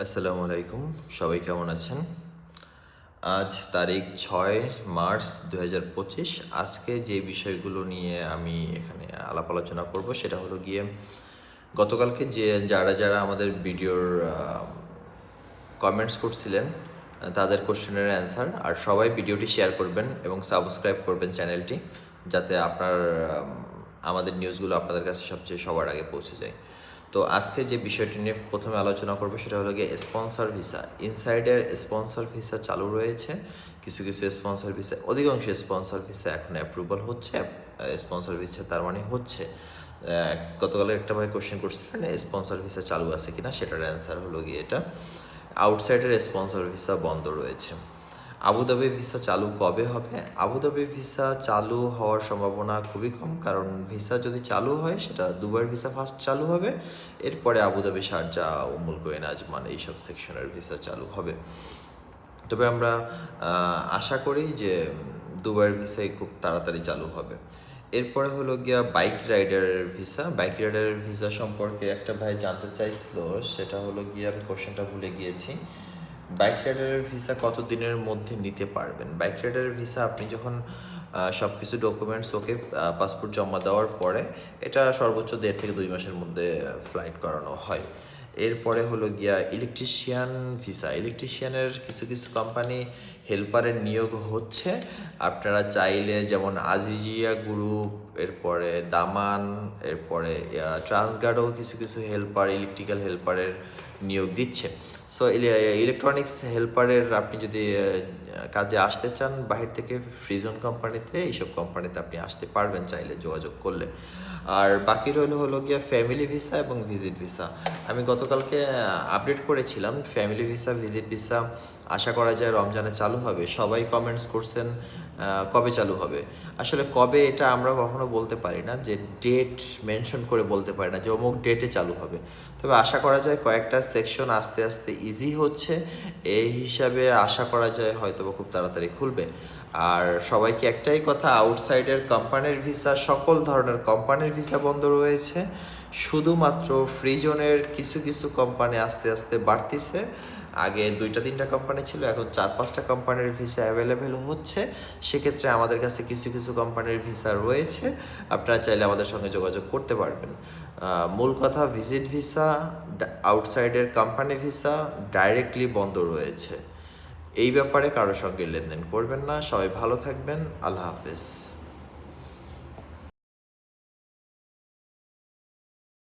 আসসালামু আলাইকুম, সবাই কেমন আছেন? আজ তারিখ 6 মার্চ 2025। আজকে যে বিষয়গুলো নিয়ে আমি এখানে আলাপ আলোচনা করব সেটা হলো গিয়ে গতকালকে যারা আমাদের ভিডিওর কমেন্টস করছিলেন তাদের কোশ্চেনের অ্যান্সার। আর সবাই ভিডিওটি শেয়ার করবেন এবং সাবস্ক্রাইব করবেন চ্যানেলটি, যাতে আমাদের নিউজগুলো আপনাদের কাছে সবার আগে পৌঁছে যায়। তো আজকে যে বিষয়টি নিয়ে প্রথমে আলোচনা করবো সেটা হলো গিয়ে স্পন্সর ভিসা। ইনসাইডের স্পন্সর ভিসা চালু রয়েছে, কিছু স্পন্সর ভিসা, অধিকাংশ স্পন্সর ভিসা এখন অ্যাপ্রুভাল হচ্ছে। স্পন্সর ভিসা তার মানে হচ্ছে, গতকাল একটা ভাই কোশ্চেন করছিলেন স্পন্সর ভিসা চালু আছে কিনা, সেটার অ্যান্সার হলো গিয়ে এটা আউটসাইডের স্পন্সর ভিসা বন্ধ রয়েছে। আবুধাবি ভিসা চালু কবে হবে? আবুধাবি ভিসা চালু হওয়ার সম্ভাবনা খুবই কম, কারণ ভিসা যদি চালু হয় সেটা দুবাইয়ের ভিসা ফার্স্ট চালু হবে, এরপরে আবুধাবি, শারজা, উম্মুল কোয়েন, আজমান এইসব সেকশনের ভিসা চালু হবে। তবে আমরা আশা করি যে দুবাইয়ের ভিসাই খুব তাড়াতাড়ি চালু হবে। এরপরে হলো গিয়া বাইক রাইডারের ভিসা। বাইক রাইডারের ভিসা সম্পর্কে একটা ভাই জানতে চাইছিল, সেটা হলো গিয়ে আমি কোশ্চেনটা ভুলে গিয়েছি। বাইক রাইডারের ভিসা কত দিনের মধ্যে নিতে পারবেন? বাইক রাইডারের ভিসা আপনি যখন সব কিছু ডকুমেন্টস ওকে, পাসপোর্ট জমা দেওয়ার পরে এটা সর্বোচ্চ 1.5 থেকে 2 মাসের মধ্যে ফ্লাইট করানো হয়। এরপরে হলো গিয়া ইলেকট্রিশিয়ান ভিসা। ইলেকট্রিশিয়ানের কিছু কোম্পানি হেল্পারের নিয়োগ হচ্ছে। আপনারা চাইলে যেমন আজিজিয়া গ্রুপ, এরপরে দামান, এরপরে ট্রান্সগার্ডও কিছু হেল্পার, ইলেকট্রিক্যাল হেল্পারের নিয়োগ দিচ্ছে। সো ইলেকট্রনিক্স হেল্পারের আপনি যদি কাজে আসতে চান বাহির থেকে, ফ্রিজন কোম্পানিতে, এইসব কোম্পানিতে আপনি আসতে পারবেন চাইলে যোগাযোগ করলে। আর বাকি হলো গিয়া ফ্যামিলি ভিসা এবং ভিজিট ভিসা। আমি গতকালকে আপডেট করেছিলাম ফ্যামিলি ভিসা, ভিজিট ভিসা আশা করা যায় রমজানে চালু হবে। সবাই কমেন্টস করছেন কবে চালু হবে। আসলে কবে এটা আমরা কখনো বলতে পারি না, যে ডেট মেনশন করে বলতে পারি না যে অমুক ডেটে চালু হবে। তবে আশা করা যায় কয়েকটা সেকশন আস্তে আস্তে ইজি হচ্ছে, এই হিসাবে আশা করা যায় হয়তো খুব তাড়াতাড়ি খুলবে। আর সবাইকে একটাই কথা, আউটসাইডের কোম্পানির ভিসা, সকল ধরনের কোম্পানির ভিসা বন্ধ রয়েছে। শুধুমাত্র ফ্রিজনের কিছু কোম্পানি আস্তে আস্তে বাড়তিছে। আগে 2-3টা কোম্পানি ছিল, এখন 4-5টা কোম্পানির ভিসা অ্যাভেলেবেল হচ্ছে। সেক্ষেত্রে আমাদের কাছে কিছু কোম্পানির ভিসা রয়েছে, আপনারা চাইলে আমাদের সঙ্গে যোগাযোগ করতে পারবেন। মূল কথা, ভিজিট ভিসা, আউটসাইডের কোম্পানি ভিসা ডাইরেক্টলি বন্ধ রয়েছে। এই ব্যাপারে কারোর সঙ্গে লেনদেন করবেন না। সবাই ভালো থাকবেন। আল্লাহ হাফেজ।